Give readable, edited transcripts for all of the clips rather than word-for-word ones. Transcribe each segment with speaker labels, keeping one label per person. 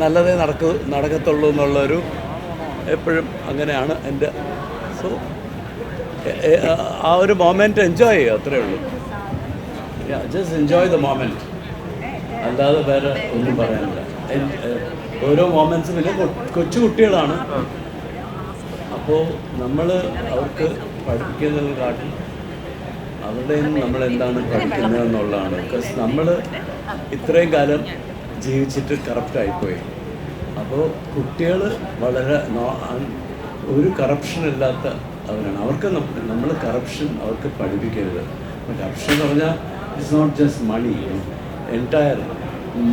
Speaker 1: നല്ലതേ നടക്കത്തുള്ളൂ എന്നുള്ളൊരു എപ്പോഴും അങ്ങനെയാണ് എൻ്റെ. സോ ആ ഒരു മൊമെൻറ്റ് എൻജോയ് ചെയ്യുക, അത്രയേ ഉള്ളൂ. ജസ്റ്റ് എൻജോയ് ദ മൊമെൻറ്റ്, അല്ലാതെ വേറെ ഒന്നും പറയാനില്ല. ഓരോ മൊമെൻറ്റ്സും പിന്നെ കൊച്ചു കുട്ടികളാണ്, അപ്പോൾ നമ്മൾ അവർക്ക് പഠിക്കുന്നത് കാട്ടി അവരുടെ നമ്മൾ എന്താണ് പഠിക്കുന്നത് എന്നുള്ളതാണ്. ബിക്കോസ് നമ്മൾ ഇത്രയും കാലം ജീവിച്ചിട്ട് കറപ്റ്റായിപ്പോയി. അപ്പോൾ കുട്ടികൾ വളരെ ഒരു കറപ്ഷനില്ലാത്ത അവരാണ്. അവർക്ക് നമ്മൾ കറപ്ഷൻ അവർക്ക് പഠിപ്പിക്കരുത്. കറപ്ഷൻ എന്ന് പറഞ്ഞാൽ it's not just money, entire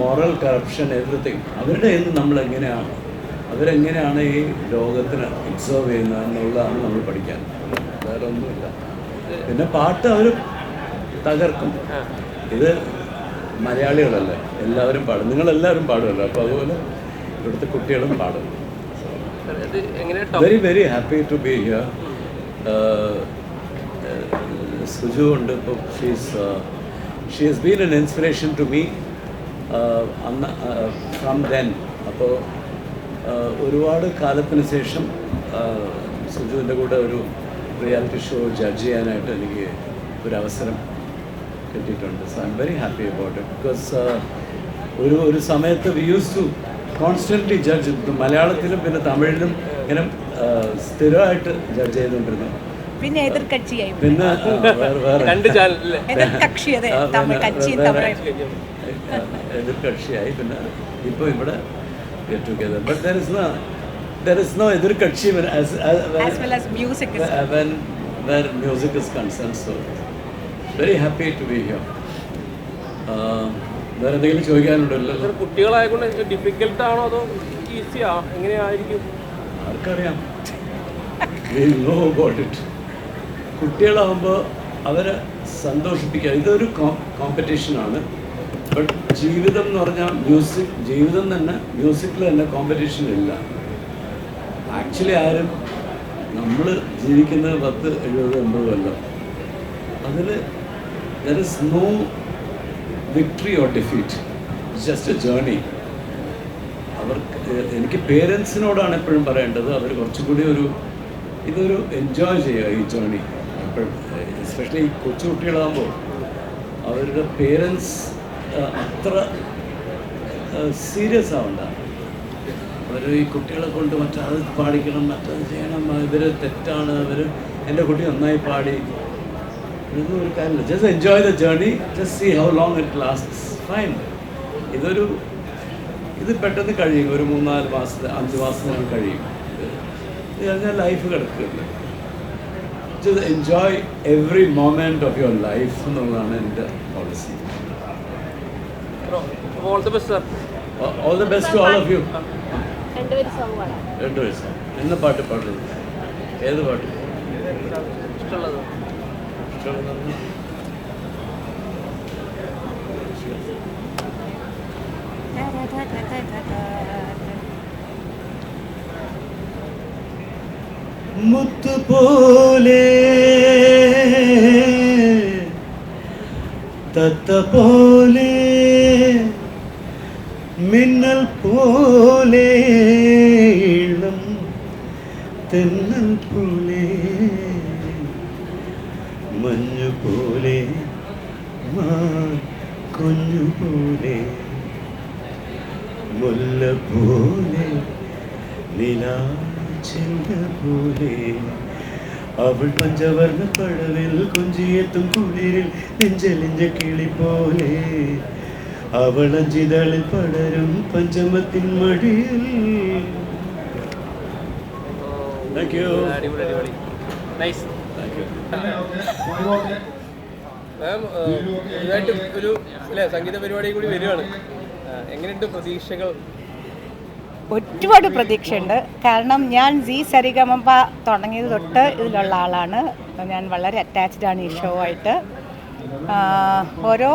Speaker 1: moral corruption, everything. അവരുടെ അവരെങ്ങനെയാണ് ഈ ലോകത്തിന് ഒബ്സർവ് ചെയ്യുന്നത് എന്നുള്ളതാണ് നമ്മൾ പഠിക്കാൻ, വേറെ ഒന്നുമില്ല. പിന്നെ പാട്ട് അവർ തകർക്കും. ഇത് മലയാളികളല്ലേ, എല്ലാവരും പാടും, നിങ്ങളെല്ലാവരും പാടുമല്ലോ, അപ്പോൾ അതുപോലെ ഇവിടുത്തെ കുട്ടികളും പാടും. Very very happy to be here. Suju ഉണ്ട് ഇപ്പോൾ. She has been an inspiration to me from then. അപ്പോൾ ഒരുപാട് കാലത്തിന് ശേഷം സുജുവിൻ്റെ കൂടെ ഒരു റിയാലിറ്റി ഷോ ജഡ്ജ് ചെയ്യാനായിട്ട് എനിക്ക് ഒരു അവസരം കിട്ടിയിട്ടുണ്ട്. So I am very happy about it. Because ഒരു സമയത്ത് we use to constantly judge, മലയാളത്തിലും പിന്നെ തമിഴിലും ഇങ്ങനെ സ്ഥിരമായിട്ട് ജഡ്ജ് ചെയ്തുകൊണ്ടിരുന്നു.
Speaker 2: പിന്നെ എതിർകക്ഷിയായി,
Speaker 1: പിന്നെ എതിർകക്ഷിയായി, പിന്നെ ഇപ്പോൾ ഇവിടെ get together. But there is no എതിർകക്ഷി as well as music when where music is concerned. So very happy to be here. വേറെ എന്തെങ്കിലും ചോദിക്കാനുണ്ടല്ലോ?
Speaker 3: കുട്ടികളായതുകൊണ്ട് ഡിഫിക്കൽട്ട് ആണോ അതോ ഈസിയാ, എങ്ങനെയായിരിക്കും
Speaker 1: ആർക്കറിയാം. We know about it. കുട്ടികളാകുമ്പോൾ അവരെ സന്തോഷിപ്പിക്കുക, ഇതൊരു കോമ്പറ്റീഷനാണ്. ബട്ട് ജീവിതം എന്ന് പറഞ്ഞാൽ ജീവിതം തന്നെ, മ്യൂസിക്കിൽ തന്നെ കോമ്പറ്റീഷൻ ഇല്ല. ആക്ച്വലി നമ്മൾ ജീവിക്കുന്നത് 10, 70, 80 കൊല്ലം. അതിൽ there is no victory or defeat, it's just a journey. എനിക്ക് പേരൻസിനോടാണ് എപ്പോഴും പറയേണ്ടത്, അവർ കുറച്ചും കൂടി ഇതൊരു എൻജോയ് ചെയ്യുക ഈ ജേർണി. എപ്പോഴും എസ്പെഷ്യലി ഈ കൊച്ചു കുട്ടികളാകുമ്പോൾ അവരുടെ പേരൻസ് അത്ര സീരിയസ് ആവണ്ട. അവർ ഈ കുട്ടികളെ കൊണ്ട് മറ്റത് പാടിക്കണം, മറ്റത് ചെയ്യണം, ഇവർ തെറ്റാണ്, എൻ്റെ കുട്ടി നന്നായി പാടി, ഇതൊന്നും ഒരു കാര്യമില്ല. Just enjoy the journey, just see how long it lasts, fine. ഇത് പെട്ടെന്ന് കഴിയും, ഒരു 3-4 മാസത്തെ 5 മാസത്തിനുള്ളിൽ കഴിയും. ഇത് കഴിഞ്ഞാൽ ലൈഫ് കിടക്കുകയല്ലേ. Just enjoy every moment of your life എന്നുള്ളതാണ് എൻ്റെ policy.
Speaker 3: All the best, sir.
Speaker 1: All the best to all of you.
Speaker 2: രണ്ടുപേരും
Speaker 1: സോങ്. എന്ന പാട്ട് പാടുന്നത്? ഏത് പാട്ട്
Speaker 3: ഇഷ്ടമുള്ളത്?
Speaker 1: മുത്ത് പോലെ തത്ത പോലെ മിന്നൽ പോലെ ഇളം തെന്നൽ പോലെ മഞ്ഞു പോലെ കുഞ്ഞു പോലെ മുല്ല പോലെ നിലാചിന്ത പോലെ അവൾ പഞ്ചവർണ്ണ പടവിൽ കൊഞ്ചിയെത്തും കുളിരിൽ നെഞ്ചലിഞ്ച കിളി പോലെ അവൾ അഞ്ചിതളിൽ പടരും പഞ്ചമത്തിൻ മടിയിൽ. Thank you.
Speaker 3: അടിപൊളി. നൈസ്. മാം ഇതായിട്ട് ഒരു സംഗീത പരിപാടി കൂടി വരികയാണ്, എങ്ങനെയുണ്ട് പ്രതീക്ഷകൾ?
Speaker 2: ഒരുപാട് പ്രതീക്ഷയുണ്ട്. കാരണം ഞാൻ ജി സരിഗമപ തുടങ്ങിയത് തൊട്ട് ഇതിലുള്ള ആളാണ്. ഞാൻ വളരെ അറ്റാച്ച്ഡ് ആണ് ഈ ഷോ ആയിട്ട്. ഓരോ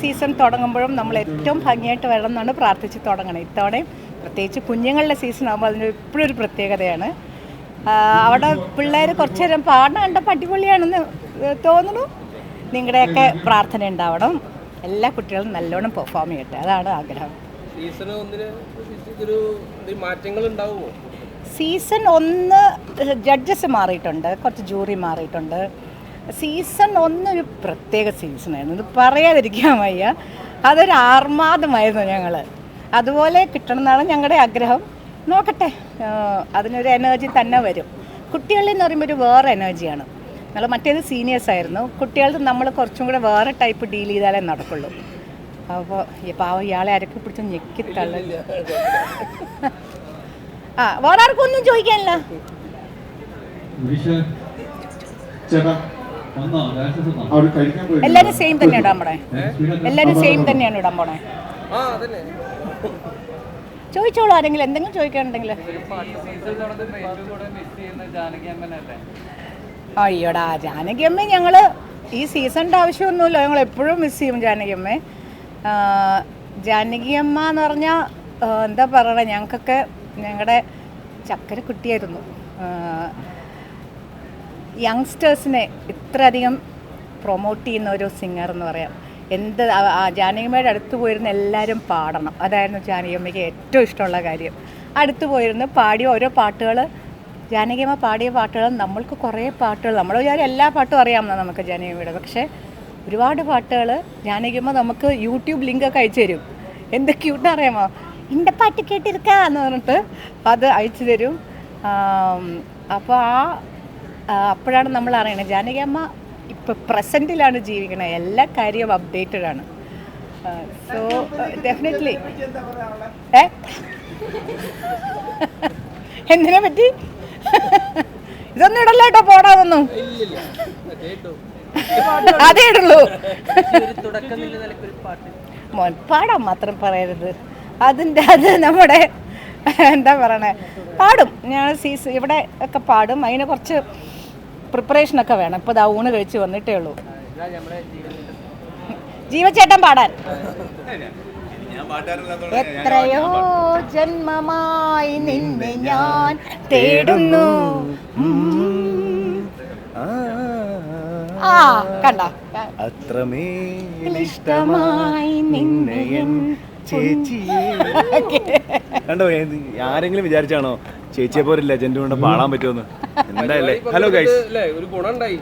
Speaker 2: സീസൺ തുടങ്ങുമ്പോഴും നമ്മൾ ഏറ്റവും ഭംഗിയായിട്ട് വരണം എന്നാണ് പ്രാർത്ഥിച്ച് തുടങ്ങണം. ഇത്തവണയും പ്രത്യേകിച്ച് കുഞ്ഞുങ്ങളുടെ സീസൺ ആകുമ്പോൾ അതിന് എപ്പോഴും ഒരു പ്രത്യേകതയാണ്. അവിടെ പിള്ളേർ കുറച്ചു നേരം പാടുന്ന കണ്ടപ്പോൾ അടിപൊളിയാണെന്ന് തോന്നുന്നു. നിങ്ങളുടെയൊക്കെ പ്രാർത്ഥന ഉണ്ടാവണം. എല്ലാ കുട്ടികളും നല്ലോണം പെർഫോം ചെയ്യട്ടെ, അതാണ് ആഗ്രഹം.
Speaker 3: സീസൺ 1 ഇതൊരു മാറ്റങ്ങൾ ഉണ്ടാവുമോ?
Speaker 2: സീസൺ 1 ജഡ്ജസ് മാറിയിട്ടുണ്ട്, കുറച്ച് ജൂറി മാറിയിട്ടുണ്ട്. സീസൺ 1 ഒരു പ്രത്യേക സീസണായിരുന്നു, ഇത് പറയാതിരിക്കാൻ വയ്യ. അതൊരു ആർമാദമായിരുന്നു ഞങ്ങൾ. അതുപോലെ കിട്ടണമെന്നാണ് ഞങ്ങളുടെ ആഗ്രഹം. നോക്കട്ടെ, അതിനൊരു എനർജി തന്നെ വരും. കുട്ടികളിൽ എന്ന് പറയുമ്പോൾ ഒരു വേറെ എനർജിയാണ്. നമ്മൾ മറ്റേത് സീനിയേഴ്സ് ആയിരുന്നു. കുട്ടികൾക്ക് നമ്മൾ കുറച്ചും കൂടെ വേറെ ടൈപ്പ് ഡീൽ ചെയ്താലേ നടക്കുള്ളൂ. അപ്പോൾ പാവം ഇയാളെ അരക്കി പിടിച്ച് ഞെക്കിത്തള്ളില്ല. വേറെ ആർക്കും ഒന്നും ചോദിക്കാനില്ല. എല്ലാരും സെയിം തന്നെ ഇടാൻ പോണേ, എല്ലാരും സെയിം തന്നെയാണ് ഇടാൻ പോണേ. ചോദിച്ചോളൂ, ആരെങ്കിലും എന്തെങ്കിലും ചോദിക്കാനുണ്ടെങ്കിൽ. അയ്യോടാ, ജാനകി അമ്മ ഞങ്ങൾ ഈ സീസണിൻ്റെ ആവശ്യമൊന്നുമില്ല, ഞങ്ങൾ എപ്പോഴും മിസ് ചെയ്യും ജാനകി അമ്മ. ജാനകി അമ്മ എന്ന് പറഞ്ഞാൽ എന്താ പറയണേ, ഞങ്ങൾക്കൊക്കെ ഞങ്ങളുടെ ചക്കര കുട്ടിയായിരുന്നു. യങ്സ്റ്റേഴ്സിനെ ഇത്രയധികം പ്രൊമോട്ട് ചെയ്യുന്ന ഒരു സിംഗർ എന്ന് പറയാം. ജാനകിയമ്മയുടെ അടുത്ത് പോയിരുന്ന എല്ലാവരും പാടണം, അതായിരുന്നു ജാനകിയമ്മയ്ക്ക് ഏറ്റവും ഇഷ്ടമുള്ള കാര്യം. അടുത്ത് പോയിരുന്ന് പാടിയ ഓരോ പാട്ടുകൾ, ജാനകിയമ്മ പാടിയ പാട്ടുകൾ, നമ്മൾക്ക് കുറേ പാട്ടുകൾ, നമ്മൾ വിചാരം എല്ലാ പാട്ടും അറിയാമെന്നാണ് നമുക്ക് ജാനകിയമ്മയുടെ. പക്ഷേ ഒരുപാട് പാട്ടുകൾ ജാനകിയമ്മ നമുക്ക് യൂട്യൂബ് ലിങ്കൊക്കെ അയച്ചു തരും. എന്ത് ക്യൂട്ടാണ് അറിയാമോ, ഇൻ്റെ പാട്ട് കേട്ടിരിക്കാന്ന് പറഞ്ഞിട്ട് അത് അയച്ചു തരും. അപ്പോൾ അപ്പോഴാണ് നമ്മൾ അറിയണത് ജാനകിയമ്മ ഇപ്പോൾ പ്രസൻറ്റിലാണ് ജീവിക്കണത്, എല്ലാ കാര്യവും അപ്ഡേറ്റഡ് ആണ്. സോ ഡെഫിനറ്റ്ലി എന്തിനെ പറ്റി ഇതൊന്നും ഇടല്ലോ കേട്ടോ, പോടാതൊന്നും അതേ ഇടുള്ളൂ. പാടാൻ മാത്രം പറയരുത്, അത് നമ്മുടെ എന്താ പറയണേ, പാടും. ഞാൻ ഇവിടെ ഒക്കെ പാടും. അതിന് കുറച്ച് പ്രിപ്പറേഷനൊക്കെ വേണം. ഇപ്പോൾ ദാ ഊണ് കഴിച്ച് വന്നിട്ടേ ഉള്ളൂ. ജീവച്ചേട്ടൻ പാടാൻ എത്രയോ ജന്മമായി നിന്നെ ഞാൻ തേടുന്നു. കണ്ട
Speaker 4: അത്രമേലിഷ്ടമായി നിന്നെ ചേച്ചിയെ കണ്ടോ. ആരെങ്കിലും വിചാരിച്ചാണോ ചേച്ചിയെ പോലെ ലെജൻഡ് കൊണ്ട് പാടാൻ പറ്റുമെന്ന്? എന്തായാലേ. ഹലോ ഗൈസ്,
Speaker 3: ഒരു ഗുണമുണ്ടായി,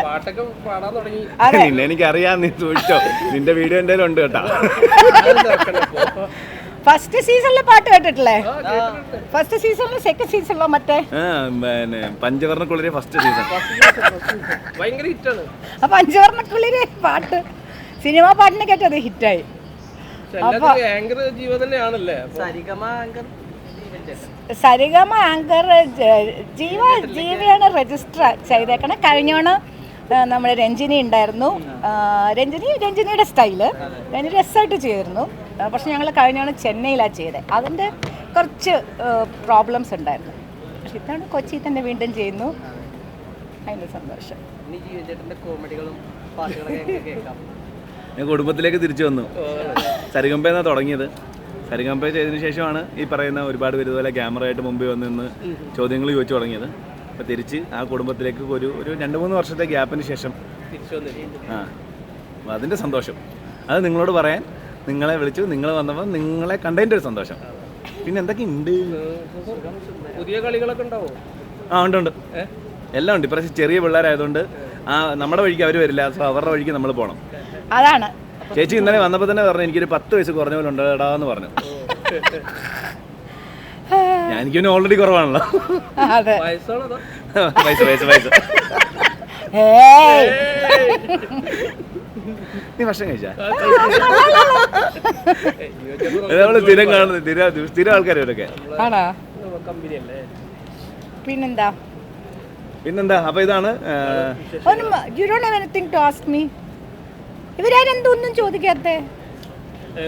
Speaker 3: പാട്ടൊക്കെ പാടാൻ തുടങ്ങി.
Speaker 4: നിന്നെ എനിക്കറിയാം, നീ ചോദിച്ചോ, നിന്റെ വീഡിയോ എന്തായാലും ഉണ്ട് കേട്ടോ.
Speaker 2: ഫസ്റ്റ് സീസണിലെ പാട്ട് കേട്ടിട്ടില്ലേ? ഫസ്റ്റ് സീസണിലും സെക്കൻഡ് സീസണിലോ മറ്റേ
Speaker 4: പിന്നെ പഞ്ചവർണ്ണക്കുള്ളിലെ ഫസ്റ്റ് സീസൺ
Speaker 3: ഭയങ്കര ഹിറ്റാണ്.
Speaker 2: ആ പഞ്ചവർണ്ണക്കുള്ളിലെ പാട്ട് സിനിമാ പാട്ടിനെ കേട്ടത് ഹിറ്റായി.
Speaker 3: ആങ്കർ ജീവ തന്നെയാണല്ലേ.
Speaker 2: സരിഗമ ആങ്കർ ജീവയാണ് രജിസ്റ്റർ ചെയ്തേക്കണേ. കഴിഞ്ഞോണം നമ്മുടെ രഞ്ജിനി ഉണ്ടായിരുന്നു. രഞ്ജിനിയുടെ സ്റ്റൈല് രഞ്ജിനി രസമായിട്ട് ചെയ്തിരുന്നു. പക്ഷെ ഞങ്ങൾ കഴിഞ്ഞോണം ചെന്നൈയിലാണ് ചെയ്തത്. അതിൻ്റെ കുറച്ച് പ്രോബ്ലംസ് ഉണ്ടായിരുന്നു. പക്ഷെ ഇത്തവണ കൊച്ചിയിൽ തന്നെ വീണ്ടും ചെയ്യുന്നു, അതിൻ്റെ സന്തോഷം.
Speaker 4: ഞാൻ കുടുംബത്തിലേക്ക് തിരിച്ചു വന്നു. സരിഗമ്പയെന്നാണ് തുടങ്ങിയത്. സരിഗമ്പ ചെയ്തതിന് ശേഷമാണ് ഈ പറയുന്ന ഒരുപാട് പേര് ഇതുപോലെ ക്യാമറയായിട്ട് മുമ്പിൽ വന്ന് നിന്ന് ചോദ്യങ്ങൾ ചോദിച്ചു തുടങ്ങിയത്. അപ്പോൾ തിരിച്ച് ആ കുടുംബത്തിലേക്ക് ഒരു 2-3 വർഷത്തെ ഗ്യാപ്പിന് ശേഷം അപ്പോൾ അതിൻ്റെ സന്തോഷം അത് നിങ്ങളോട് പറയാൻ നിങ്ങളെ വിളിച്ചു. നിങ്ങൾ വന്നപ്പോൾ നിങ്ങളെ കണ്ടതിൻ്റെ ഒരു സന്തോഷം. പിന്നെ എന്തൊക്കെ ഉണ്ട്?
Speaker 3: പുതിയ കളികളൊക്കെ ഉണ്ടാവോ?
Speaker 4: ഉണ്ട് എല്ലാം ഉണ്ട്. ഇപ്രാവശ്യം ചെറിയ പിള്ളേരായതുകൊണ്ട് നമ്മുടെ വഴിക്ക് അവർ വരില്ല, സോ അവരുടെ വഴിക്ക് നമ്മൾ പോകണം.
Speaker 2: അതാണ്
Speaker 4: ചേച്ചി ഇന്നലെ വന്നപ്പോൾ തന്നെ പറഞ്ഞു എനിക്കൊരു 10 വയസ്സ് കുറഞ്ഞ പോലെ ഉണ്ടടാന്ന് പറഞ്ഞു. എനിക്കൊന്നും ഓൾറെഡി കുറവാണല്ലോ. വയസ്സ് നീ ഭക്ഷണം കഴിച്ചാ? നമ്മള് സ്ഥിരം കാണുന്നത് സ്ഥിരം ആൾക്കാരൊക്കെ. പിന്നെന്താ? അപ്പൊ ഇതാണ്
Speaker 2: ഇവരാരെന്തൊന്നും ചോദിക്കാത്തേ?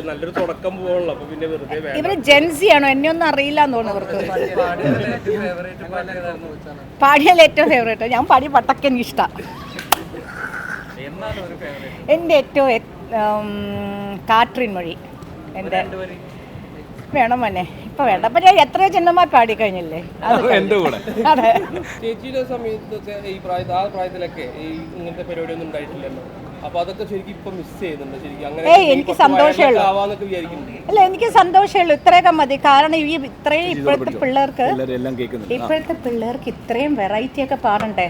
Speaker 3: നല്ലൊരു തുടക്കം പോകണല്ലോ. അപ്പൊ പിന്നെ വെറുതെ
Speaker 2: ഇവര് ജെൻസി ആണോ? എന്നെ ഒന്നും അറിയില്ല എന്ന് തോന്നുന്നു ഇവർക്ക്. പാടിയാൽ ഏറ്റവും ഫേവറേറ്റ് ഞാൻ പാടിയ പട്ടക്ക് എനിക്ക് ഇഷ്ടം. എൻ്റെ ഏറ്റവും കാട്രിൻ മൊഴി എൻ്റെ വേണം മോനെ. ഇപ്പൊ വേണ്ട, അപ്പൊ ഞാൻ എത്രയോ ജന്മമായി പാടി കഴിഞ്ഞില്ലേ.
Speaker 4: അതെ.
Speaker 3: ചേച്ചിയുടെ സമയത്തൊക്കെ ഈ പ്രായത്തിലൊക്കെ ഈ ഇങ്ങനത്തെ പരിപാടി ഒന്നും ഉണ്ടായിട്ടില്ലല്ലോ. അപ്പൊ അതൊക്കെ ശരിക്കും ഇപ്പൊ മിസ് ചെയ്യുന്നുണ്ട് ശരിക്കും. അങ്ങനെ
Speaker 2: ഏയ് എനിക്ക് സന്തോഷമേ ഉള്ളൂ.
Speaker 3: ആവാന്നൊക്കെ വിചാരിക്കുന്നുണ്ട്.
Speaker 2: അല്ല എനിക്ക് സന്തോഷമേ ഉള്ളൂ, ഇത്രയൊക്കെ മതി. കാരണം ഈ ഇത്രയും ഇപ്പോഴത്തെ പിള്ളേർക്ക് ഇത്രയും വെറൈറ്റി ഒക്കെ പാടണ്ടേ.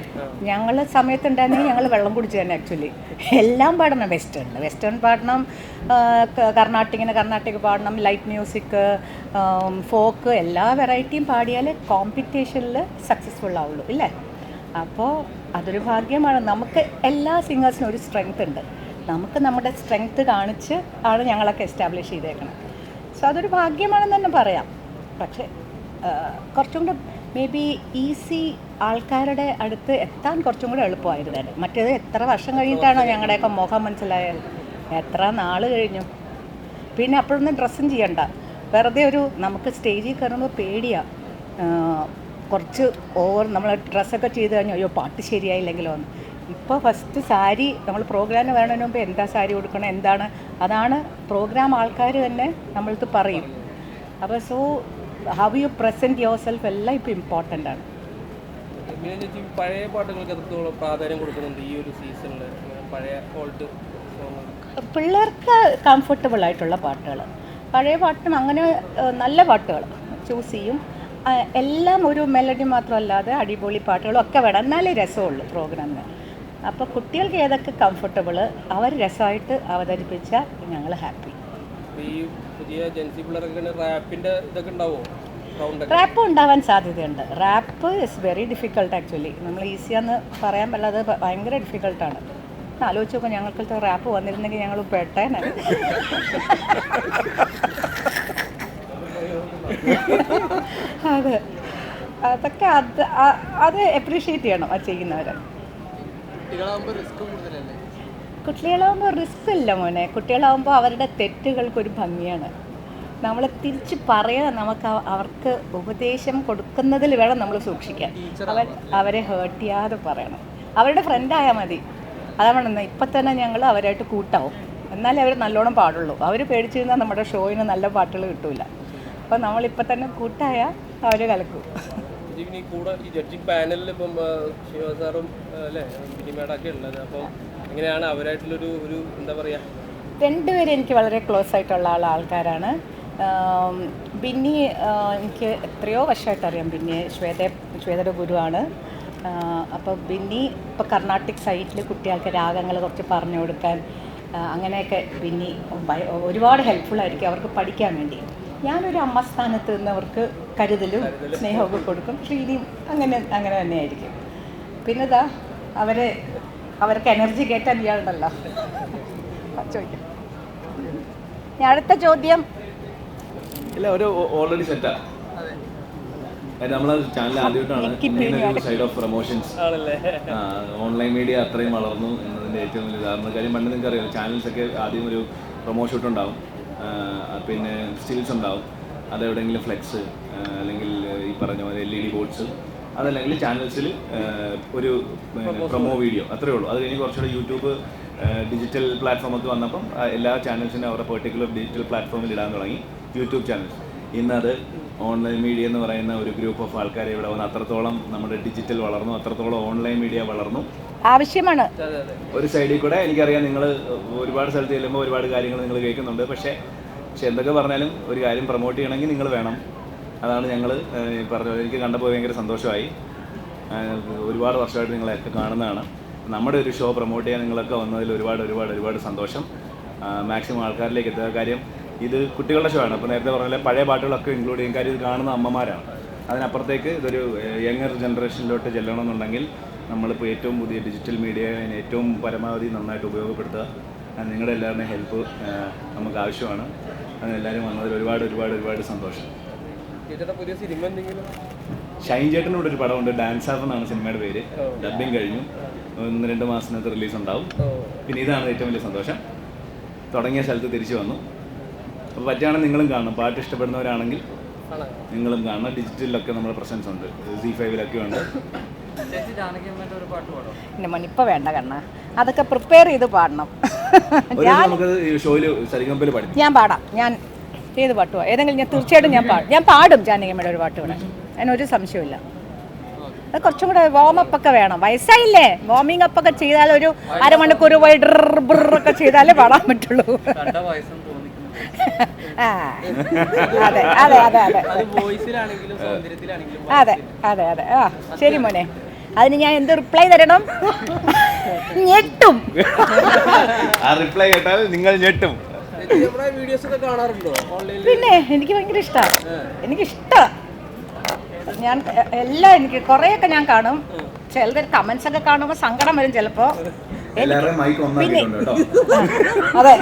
Speaker 2: ഞങ്ങൾ സമയത്തുണ്ടായിരുന്നെങ്കിൽ ഞങ്ങൾ വെള്ളം കുടിച്ചു തന്നെ. ആക്ച്വലി എല്ലാം പാടണം. വെസ്റ്റേൺ പാടണം, കർണാട്ടിക് പാടണം, ലൈറ്റ് മ്യൂസിക്, ഫോക്ക്, എല്ലാ വെറൈറ്റിയും പാടിയാലേ കോമ്പറ്റീഷനിൽ സക്സസ്ഫുൾ ആവുള്ളൂ ഇല്ലേ. അപ്പോൾ അതൊരു ഭാഗ്യമാണ്. നമുക്ക് എല്ലാ സിംഗേഴ്സിനും ഒരു സ്ട്രെങ്ത് ഉണ്ട്. നമുക്ക് നമ്മുടെ സ്ട്രെങ്ത് കാണിച്ച് ആണ് ഞങ്ങളൊക്കെ എസ്റ്റാബ്ലിഷ് ചെയ്തേക്കണം. സോ അതൊരു ഭാഗ്യമാണെന്ന് തന്നെ പറയാം. പക്ഷേ കുറച്ചും കൂടെ മേ ബി ഈസി ആൾക്കാരുടെ അടുത്ത് എത്താൻ കുറച്ചും കൂടെ എളുപ്പമായിരുന്നു. മറ്റേത് എത്ര വർഷം കഴിഞ്ഞിട്ടാണോ ഞങ്ങളുടെയൊക്കെ മുഖം മനസ്സിലായത്, എത്ര നാൾ കഴിഞ്ഞു. പിന്നെ അപ്പോഴൊന്നും ഡ്രസ്സും ചെയ്യണ്ട, വെറുതെ ഒരു നമുക്ക് സ്റ്റേജിൽ കയറുമ്പോൾ പേടിയാണ്. കുറച്ച് നമ്മൾ ഡ്രസ്സൊക്കെ ചെയ്ത് കഴിഞ്ഞാൽ അയ്യോ പാട്ട് ശരിയായില്ലെങ്കിലോ എന്ന്. ഇപ്പോൾ ഫസ്റ്റ് സാരി നമ്മൾ പ്രോഗ്രാമിന് വരണതിന് മുമ്പ് എന്താ സാരി കൊടുക്കണം, എന്താണ്, അതാണ് പ്രോഗ്രാം ആൾക്കാർ തന്നെ നമ്മളത് പറയും. അപ്പോൾ so how you present your self എല്ലാം ഇപ്പോൾ ഇമ്പോർട്ടൻ്റ് ആണ്.
Speaker 3: പഴയ പാട്ടുകൾക്ക് എത്രത്തോളം പ്രാധാന്യം കൊടുക്കുന്നുണ്ട് ഈ ഒരു സീസണിൽ? പഴയ ഓൾഡ്
Speaker 2: പിള്ളേർക്ക് കംഫർട്ടബിൾ ആയിട്ടുള്ള പാട്ടുകൾ, പഴയ പാട്ടും അങ്ങനെ നല്ല പാട്ടുകൾ ചൂസ് ചെയ്യും. എല്ലാം ഒരു മെലഡി മാത്രമല്ലാതെ അടിപൊളി പാട്ടുകളും ഒക്കെ വേണം, എന്നാലേ രസമുള്ളൂ പ്രോഗ്രാമിന്. അപ്പോൾ കുട്ടികൾക്ക് ഏതൊക്കെ കംഫർട്ടബിൾ അവർ രസമായിട്ട് അവതരിപ്പിച്ചാൽ ഞങ്ങൾ ഹാപ്പി.
Speaker 3: ഈ പുതിയ ജെൻസി പിള്ളേരൊക്കെ റാപ്പിൻ്റെ ഇതൊക്കെ ഉണ്ടാവുമോ?
Speaker 2: റാപ്പ് ഉണ്ടാവാൻ സാധ്യതയുണ്ട്. Rap is very difficult actually. നമ്മൾ ഈസിയാന്ന് പറയാൻ പറ്റാതെ ഭയങ്കര ഡിഫിക്കൾട്ടാണ്. ആലോചിച്ച് നോക്കാം, ഞങ്ങൾക്കത്തെ റാപ്പ് വന്നിരുന്നെങ്കിൽ ഞങ്ങൾ പെട്ടേനെ. അതൊക്കെ അത് അപ്രീഷിയേറ്റ് ചെയ്യണം അത് ചെയ്യുന്നവർ. കുട്ടികളാകുമ്പോൾ റിസ്ക് ഇല്ല മോനെ. കുട്ടികളാകുമ്പോൾ അവരുടെ തെറ്റുകൾക്കൊരു ഭംഗിയാണ്. നമ്മൾ തിരിച്ച് പറയാൻ നമുക്ക് അവർക്ക് ഉപദേശം കൊടുക്കുന്നതിൽ വേണം നമ്മൾ സൂക്ഷിക്കാൻ. അവരെ ഹേർട്ട് ചെയ്യാതെ പറയണം. അവരുടെ ഫ്രണ്ടായാൽ മതി. അതാണ് ഇപ്പം തന്നെ ഞങ്ങൾ അവരായിട്ട് കൂട്ടാവും, എന്നാലേ അവർ നല്ലോണം പാടുള്ളൂ. അവർ പേടിച്ചിരുന്നാൽ നമ്മുടെ ഷോയിന് നല്ല പാട്ടുകൾ കിട്ടില്ല. അപ്പോൾ നമ്മളിപ്പോൾ തന്നെ കൂട്ടായാൽ അവർ കലക്കും.
Speaker 3: കൂടെ ഈ ജഡ്ജിങ് പാനലിൽ ഇപ്പം ശിവ സാറും അല്ലേ മേഡമൊക്കെ ഉള്ളത്. അപ്പം എങ്ങനെയാണ് അവരായിട്ടുള്ളൊരു എന്താ പറയുക?
Speaker 2: രണ്ടുപേരും എനിക്ക് വളരെ ക്ലോസ് ആയിട്ടുള്ള ആൾക്കാരാണ്. ബിന്നി എനിക്ക് എത്രയോ വർഷമായിട്ട് അറിയാം. ബിന്നി ശ്വേതയുടെ ഗുരുവാണ്. അപ്പോൾ ബിന്നി ഇപ്പോൾ കർണാട്ടിക് സൈറ്റിൽ കുട്ടികൾക്ക് രാഗങ്ങൾ കുറച്ച് പറഞ്ഞു കൊടുക്കാൻ അങ്ങനെയൊക്കെ ബിന്നി ഒരുപാട് ഹെൽപ്ഫുള്ളായിരിക്കും അവർക്ക് പഠിക്കാൻ വേണ്ടി. ഞാനൊരു അമ്മ സ്ഥാനത്ത് നിന്നവർക്ക് കരുതലും സ്നേഹമൊക്കെ കൊടുക്കും. ശ്രീനിയും അങ്ങനെ തന്നെയായിരിക്കും. പിന്നെ അവർക്ക് എനർജി കയറ്റാൻ ഇയാളുണ്ടല്ലോ. ചോദിക്കാം. അടുത്ത ചോദ്യം.
Speaker 4: ഇല്ല, ഒരു ഓൾറെഡി സെറ്റാണ്. നമ്മളെ ചാനൽ ആദ്യമായിട്ടാണ് side of promotions. Online media അത്രയും വളർന്നു എന്നതിൻ്റെ ഏറ്റവും വലിയ ഉദാഹരണം. കാര്യം പണ്ട് നിങ്ങൾക്ക് അറിയാം, ചാനൽസൊക്കെ ആദ്യം ഒരു പ്രൊമോ ഷൂട്ട് ഉണ്ടാവും, പിന്നെ സ്റ്റിൽസ് ഉണ്ടാവും, അതെവിടെയെങ്കിലും ഫ്ലെക്സ് അല്ലെങ്കിൽ ഈ പറഞ്ഞ പോലെ LED ബോർഡ്സ്, അതല്ലെങ്കിൽ ചാനൽസിൽ ഒരു പ്രൊമോ വീഡിയോ, അത്രയേ ഉള്ളൂ. അത് കഴിഞ്ഞ് കുറച്ചുകൂടെ യൂട്യൂബ് ഡിജിറ്റൽ പ്ലാറ്റ്ഫോമൊക്കെ വന്നപ്പം എല്ലാ ചാനൽസിനും അവരുടെ പെർട്ടിക്കുലർ ഡിജിറ്റൽ പ്ലാറ്റ്ഫോമിൽ ഇടാൻ തുടങ്ങി യൂട്യൂബ് ചാനൽസ്. ഇന്നത് ഓൺലൈൻ മീഡിയ എന്ന് പറയുന്ന ഒരു ഗ്രൂപ്പ് ഓഫ് ആൾക്കാരെ ഇവിടെ വന്ന് അത്രത്തോളം നമ്മുടെ ഡിജിറ്റൽ വളർന്നു, അത്രത്തോളം ഓൺലൈൻ മീഡിയ വളർന്നു.
Speaker 2: ആവശ്യമാണ്.
Speaker 4: ഒരു സൈഡിൽ കൂടെ എനിക്കറിയാം നിങ്ങൾ ഒരുപാട് സ്ഥലത്ത് ചെല്ലുമ്പോൾ ഒരുപാട് കാര്യങ്ങൾ നിങ്ങൾ കേൾക്കുന്നുണ്ട്. പക്ഷേ എന്തൊക്കെ പറഞ്ഞാലും ഒരു കാര്യം പ്രൊമോട്ട് ചെയ്യണമെങ്കിൽ നിങ്ങൾ വേണം. അതാണ് ഞങ്ങൾ പറഞ്ഞത്. എനിക്ക് കണ്ടപ്പോൾ ഭയങ്കര സന്തോഷമായി. ഒരുപാട് വർഷമായിട്ട് നിങ്ങളെയൊക്കെ കാണുന്നതാണ്. നമ്മുടെ ഒരു ഷോ പ്രൊമോട്ട് ചെയ്യാൻ നിങ്ങളൊക്കെ വന്നതിൽ ഒരുപാട് സന്തോഷം. മാക്സിമം ആൾക്കാരിലേക്ക് എത്തുക. കാര്യം ഇത് കുട്ടികളുടെ ഷോ ആണ്. അപ്പോൾ നേരത്തെ പറഞ്ഞാൽ പഴയ പാട്ടുകളൊക്കെ ഇൻക്ലൂഡ് ചെയ്യും. കാര്യം ഇത് കാണുന്ന അമ്മമാരാണ്. അതിനപ്പുറത്തേക്ക് ഇതൊരു യങ്ങർ ജനറേഷനിലോട്ട് ചെല്ലണമെന്നുണ്ടെങ്കിൽ നമ്മളിപ്പോൾ ഏറ്റവും പുതിയ ഡിജിറ്റൽ മീഡിയ ഏറ്റവും പരമാവധി നന്നായിട്ട് ഉപയോഗപ്പെടുത്തുക. നിങ്ങളുടെ എല്ലാവരുടെയും ഹെൽപ്പ് നമുക്ക് ആവശ്യമാണ്. അതിനെല്ലാവരും വന്നതിൽ ഒരുപാട് സന്തോഷം. ഷൈൻ ചേട്ടനോട് ഒരു പടമുണ്ട്, ഡാൻസ് ആഫ് എന്നാണ് സിനിമയുടെ പേര്. ഡബ്ബിങ് കഴിഞ്ഞു, 1-2 മാസത്തിനകത്ത് റിലീസ് ഉണ്ടാവും. പിന്നെ ഇതാണ് ഏറ്റവും വലിയ സന്തോഷം, തുടങ്ങിയ സ്ഥലത്ത് തിരിച്ചു വന്നു. അപ്പോൾ പറ്റുകയാണെങ്കിൽ നിങ്ങളും കാണണം. പാട്ട് ഇഷ്ടപ്പെടുന്നവരാണെങ്കിൽ നിങ്ങളും കാണണം. ഡിജിറ്റലിലൊക്കെ നമ്മുടെ പ്രസൻസ് ഉണ്ട്, Z5 ഉണ്ട്.
Speaker 2: എൻ്റെ മണിപ്പോൾ വേണ്ട കണ്ണ, അതൊക്കെ പ്രിപ്പയർ ചെയ്ത് പാടണം. ഞാൻ പാടാം. ഞാൻ ഏത് പാട്ട് പാടും, ഏതെങ്കിലും ഞാൻ തീർച്ചയായിട്ടും ഞാൻ പാടും. ജാനകിയമ്മയുടെ ഒരു പാട്ട് പാടാൻ അതിനൊരു സംശയമില്ല. അത് കുറച്ചും കൂടെ വാമപ്പ് ഒക്കെ വേണം. വയസ്സായില്ലേ, വാമിങ് അപ്പ് ഒക്കെ ചെയ്താൽ ഒരു അരമണിക്കൂർ പോയി ഒക്കെ ചെയ്താലേ പാടാൻ പറ്റുള്ളൂ. ആ അതെ അതെ അതെ അതെ അതെ അതെ അതെ. ആ ശരി മോനെ, അതിന് ഞാൻ എന്ത് റിപ്ലൈ തരണം? ഞെട്ടും.
Speaker 4: ആ റിപ്ലൈ കേട്ടാൽ നിങ്ങൾ ഞെട്ടും.
Speaker 2: പിന്നെ എനിക്ക് ഭയങ്കര ഇഷ്ടമാണ്, എനിക്കിഷ്ടമാണ്. ഞാൻ എല്ലാം എനിക്ക് കുറേയൊക്കെ ഞാൻ കാണും. ചിലത് കമന്റ്സ് ഒക്കെ കാണുമ്പോൾ സങ്കടം വരും ചിലപ്പോൾ. പിന്നെ അതെ,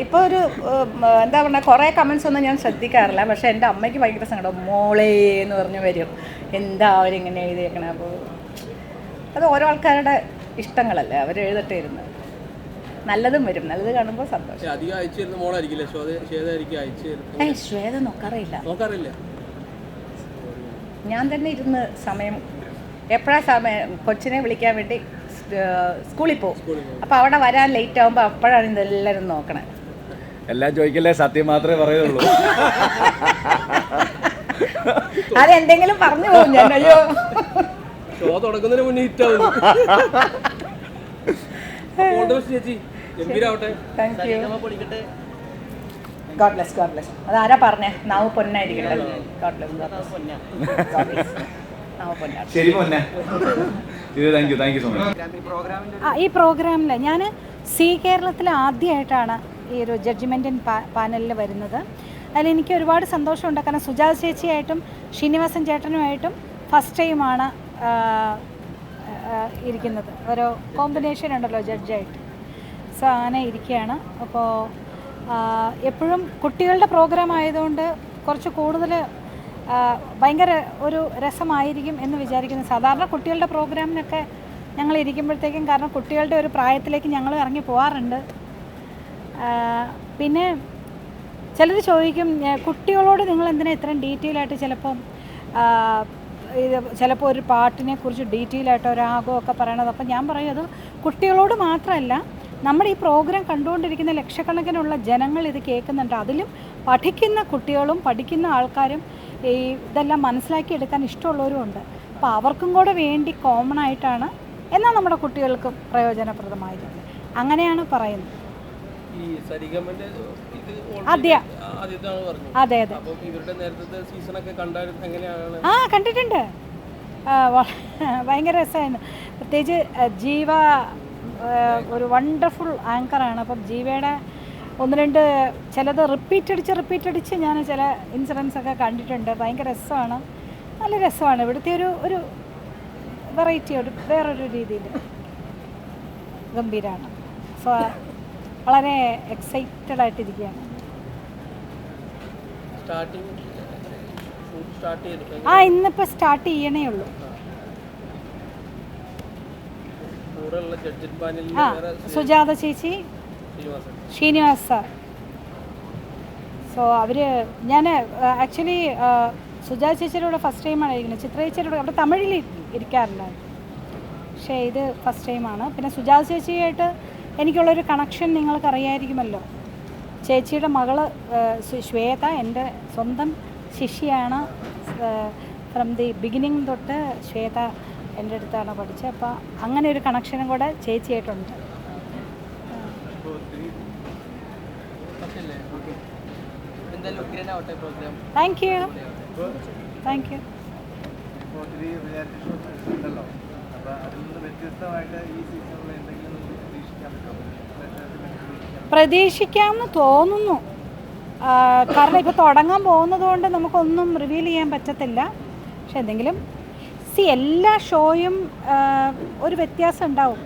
Speaker 2: ഇപ്പൊ ഒരു എന്താ പറയുക, കുറേ കമന്റ്സ് ഒന്നും ഞാൻ ശ്രദ്ധിക്കാറില്ല. പക്ഷെ എൻ്റെ അമ്മയ്ക്ക് ഭയങ്കര സങ്കടം, മോളേ എന്ന് പറഞ്ഞ് വരും. എന്താ അവരിങ്ങനെ എഴുതിയേക്കണേ. അപ്പോൾ അത് ഓരോ ആൾക്കാരുടെ ഇഷ്ടങ്ങളല്ലേ, അവർ എഴുതട്ടെ ഇരുന്ന്. നല്ലതും വരും, നല്ലത് കാണുമ്പോൾ സന്തോഷം. ശ്വേത നോക്കാറില്ല. ഞാൻ തന്നെ ഇരുന്ന് സമയം എപ്പോഴാ സമയം കൊച്ചിനെ വിളിക്കാൻ വേണ്ടി സ്കൂളിൽ പോകും. അപ്പോൾ അവിടെ വരാൻ ലേറ്റ് ആകുമ്പോൾ അപ്പോഴാണ് ഇതെല്ലാവരും നോക്കണേ.
Speaker 4: എല്ലാം ചോദിക്കല്ലേ, സത്യം മാത്രമേ പറയുള്ളൂ.
Speaker 2: അതെന്തെങ്കിലും പറഞ്ഞു പോകും ഞാൻ. അയ്യോ,
Speaker 3: ഷോ തുടങ്ങുന്നതിന് മുന്നേ ഹിറ്റാവും.
Speaker 2: God bless, God bless. അതാരാ പറഞ്ഞേ? നാവ് പൊന്നായിരിക്കട്ടെ. ഗോഡ് ബ്ലെസ്, നാവ് പൊന്നാ.
Speaker 4: ശരി പൊന്നെ, താങ്ക് യു സോ മച്ച്.
Speaker 5: ഈ പ്രോഗ്രാമിൽ ഞാൻ കേരളത്തിൽ ആദ്യമായിട്ടാണ് ഈ ഒരു ജഡ്ജ്മെൻറ്റ് പാനലിൽ വരുന്നത്. അതിലെനിക്ക് ഒരുപാട് സന്തോഷമുണ്ട്. കാരണം സുജാത ചേച്ചിയായിട്ടും ശ്രീനിവാസൻ ചേട്ടനുമായിട്ടും ഫസ്റ്റ് ടൈമാണ് ഇരിക്കുന്നത്. ഒരു കോമ്പിനേഷൻ ഉണ്ടല്ലോ ജഡ്ജായിട്ട്. സോ അങ്ങനെ ഇരിക്കുകയാണ്. അപ്പോൾ എപ്പോഴും കുട്ടികളുടെ പ്രോഗ്രാം ആയതുകൊണ്ട് കുറച്ച് കൂടുതൽ ഭയങ്കര ഒരു രസമായിരിക്കും എന്ന് വിചാരിക്കുന്നു. സാധാരണ കുട്ടികളുടെ പ്രോഗ്രാമിനൊക്കെ ഞങ്ങൾ ഇരിക്കുമ്പോഴത്തേക്കും, കാരണം കുട്ടികളുടെ ഒരു പ്രായത്തിലേക്ക് ഞങ്ങൾ ഇറങ്ങി പോകാറുണ്ട്. പിന്നെ ചിലർ ചോദിക്കും, കുട്ടികളോട് നിങ്ങൾ എന്തിനാ ഇത്രയും ഡീറ്റെയിൽ ആയിട്ട് ചിലപ്പോൾ ഒരു പാട്ടിനെ കുറിച്ച് ഡീറ്റെയിൽ ആയിട്ട് ഒരു ആഗമൊക്കെ പറയണത്. അപ്പം ഞാൻ പറയും, അത് കുട്ടികളോട് മാത്രമല്ല, നമ്മുടെ ഈ പ്രോഗ്രാം കണ്ടുകൊണ്ടിരിക്കുന്ന ലക്ഷക്കണക്കിനുള്ള ജനങ്ങൾ ഇത് കേൾക്കുന്നുണ്ട്. അതിലും പഠിക്കുന്ന കുട്ടികളും പഠിക്കുന്ന ആൾക്കാരും ഈ ഇതെല്ലാം മനസ്സിലാക്കിയെടുക്കാൻ ഇഷ്ടമുള്ളവരും ഉണ്ട്. അപ്പോൾ അവർക്കും കൂടെ വേണ്ടി കോമൺ ആയിട്ടാണ്, എന്നാൽ നമ്മുടെ കുട്ടികൾക്കും പ്രയോജനപ്രദമായിരിക്കും. അങ്ങനെയാണ് പറയുന്നത്. അതെ അതെ അതെ. ആ കണ്ടിട്ടുണ്ട്. ഭയങ്കര രസമായിരുന്നു. പ്രത്യേകിച്ച് ജീവ ഒരു വണ്ടർഫുൾ ആങ്കറാണ്. അപ്പം ജീവയുടെ ഒന്ന് രണ്ട് ചിലത് റിപ്പീറ്റ് അടിച്ച് ഞാൻ ചില ഇൻസിഡൻസ് ഒക്കെ കണ്ടിട്ടുണ്ട്. ഭയങ്കര രസമാണ്, നല്ല രസമാണ്. ഇവിടുത്തെ ഒരു വെറൈറ്റി, വേറൊരു രീതിയിൽ ഗംഭീരമാണ്. സോ വളരെ എക്സൈറ്റഡ് ആയിട്ടിരിക്കുകയാണ്. ഇന്നിപ്പോൾ സ്റ്റാർട്ട് ചെയ്യണേ ഉള്ളൂ. സുജാത ചേച്ചി, ശ്രീനിവാസ് സാർ. സോ ഞാൻ ആക്ച്വലി സുജാത ചേച്ചിയുടെ കൂടെ ഫസ്റ്റ് ടൈമാണ് ഇരിക്കുന്നത്. ചിത്ര ചേച്ചിയുടെ കൂടെ അവിടെ തമിഴിൽ ഇരിക്കാറുണ്ടായിരുന്നു. പക്ഷേ ഇത് ഫസ്റ്റ് ടൈമാണ്. പിന്നെ സുജാത ചേച്ചിയായിട്ട് എനിക്കുള്ളൊരു കണക്ഷൻ നിങ്ങൾക്കറിയായിരിക്കുമല്ലോ. ചേച്ചിയുടെ മകള് ശ്വേത എൻ്റെ സ്വന്തം ശിഷ്യയാണ്. ഫ്രം ദി ബിഗിനിങ് തൊട്ട് ശ്വേത എൻ്റെ അടുത്താണ് പഠിച്ചത്. അപ്പോൾ അങ്ങനെ ഒരു കണക്ഷനും കൂടെ ചേച്ചിയായിട്ടുണ്ട്. Thank you. പ്രതീക്ഷിക്കാമെന്ന് തോന്നുന്നു. കാരണം ഇപ്പോൾ തുടങ്ങാൻ പോകുന്നത് കൊണ്ട് നമുക്കൊന്നും റിവീൽ ചെയ്യാൻ പറ്റത്തില്ല. പക്ഷെ എന്തെങ്കിലും എല്ലാ ഷോയും ഒരു വ്യത്യാസം ഉണ്ടാവും.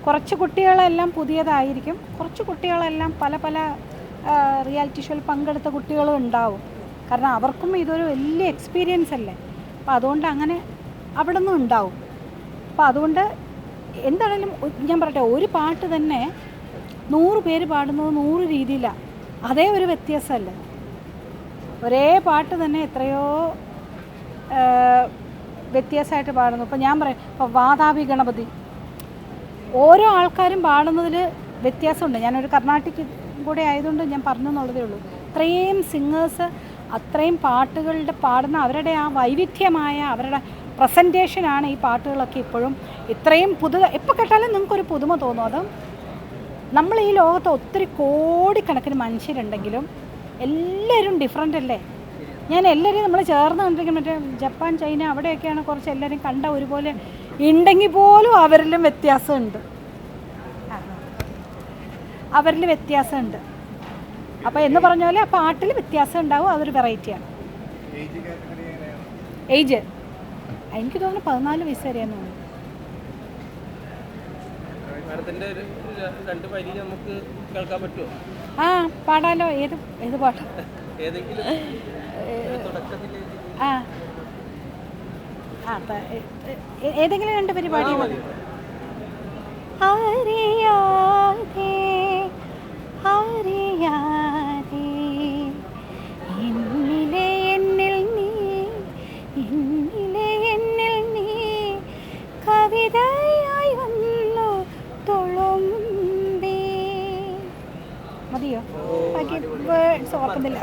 Speaker 5: കുറച്ച് കുട്ടികളെല്ലാം പുതിയതായിരിക്കും, കുറച്ച് കുട്ടികളെല്ലാം പല പല റിയാലിറ്റി ഷോയിൽ പങ്കെടുത്ത കുട്ടികളും ഉണ്ടാവും. കാരണം അവർക്കും ഇതൊരു വലിയ എക്സ്പീരിയൻസ് അല്ലേ. അപ്പോൾ അതുകൊണ്ട് അങ്ങനെ അവിടെ നിന്നും ഉണ്ടാവും. അപ്പോൾ അതുകൊണ്ട് എന്താണെങ്കിലും ഞാൻ പറയട്ടെ, ഒരു പാട്ട് തന്നെ 100 പേര് പാടുന്നത് 100 രീതിയിലാണ്. അതേ ഒരു വ്യത്യാസമല്ലേ. ഒരേ പാട്ട് തന്നെ എത്രയോ വ്യത്യാസമായിട്ട് പാടുന്നു. ഇപ്പോൾ ഞാൻ പറയാം, ഇപ്പോൾ വാതാപി ഗണപതി, ഓരോ ആൾക്കാരും പാടുന്നതിൽ വ്യത്യാസമുണ്ട്. ഞാനൊരു കർണാട്ടിക് കൂടെ ആയതുകൊണ്ട് ഞാൻ പറഞ്ഞു എന്നുള്ളതേ ഉള്ളൂ. അത്രയും സിംഗേഴ്സ് അത്രയും പാട്ടുകളുടെ പാടുന്ന അവരുടെ ആ വൈവിധ്യമായ അവരുടെ പ്രസൻറ്റേഷനാണ് ഈ പാട്ടുകളൊക്കെ ഇപ്പോഴും ഇത്രയും എപ്പോൾ കേട്ടാലും നിങ്ങൾക്കൊരു പുതുമ തോന്നും. അത് നമ്മൾ ഈ ലോകത്ത് ഒത്തിരി കോടിക്കണക്കിന് മനുഷ്യരുണ്ടെങ്കിലും എല്ലാവരും ഡിഫറെൻ്റ് അല്ലേ. ഞാൻ എല്ലാവരെയും നമ്മൾ ചേർന്ന് കണ്ടിരിക്കും. മറ്റേ ജപ്പാൻ, ചൈന അവിടെയൊക്കെയാണ് കുറച്ച് എല്ലാവരും കണ്ട ഒരുപോലെ ഉണ്ടെങ്കിൽ പോലും അവരിലും വ്യത്യാസമുണ്ട്. അപ്പോൾ എന്ന് പറഞ്ഞ പോലെ ആ പാട്ടിൽ വ്യത്യാസം ഉണ്ടാവും. അതൊരു വെറൈറ്റിയാണ്. ഏജ് എനിക്ക് തോന്നുന്നു 14 വയസ്സ് വരെയെന്ന് തോന്നുന്നു.
Speaker 3: മാഡത്തിന്റെ രണ്ട് വരി നമുക്ക് കേൾക്കാൻ പറ്റുമോ?
Speaker 5: ആ പാടാലോ. ഏത് പാട്ട്?
Speaker 3: ഏതെങ്കിലും തുടക്കത്തിൽ
Speaker 5: ഏതെങ്കിലും 2 വരി പാടിയാൽ മതി. അറിയാതെ എന്നിലെ എന്നിൽ നീ കവിതയായി വന്നു തുളുമ്പി. മതിയോ? ബാക്കി വേർഡ്സ് ഓർക്കുന്നില്ല.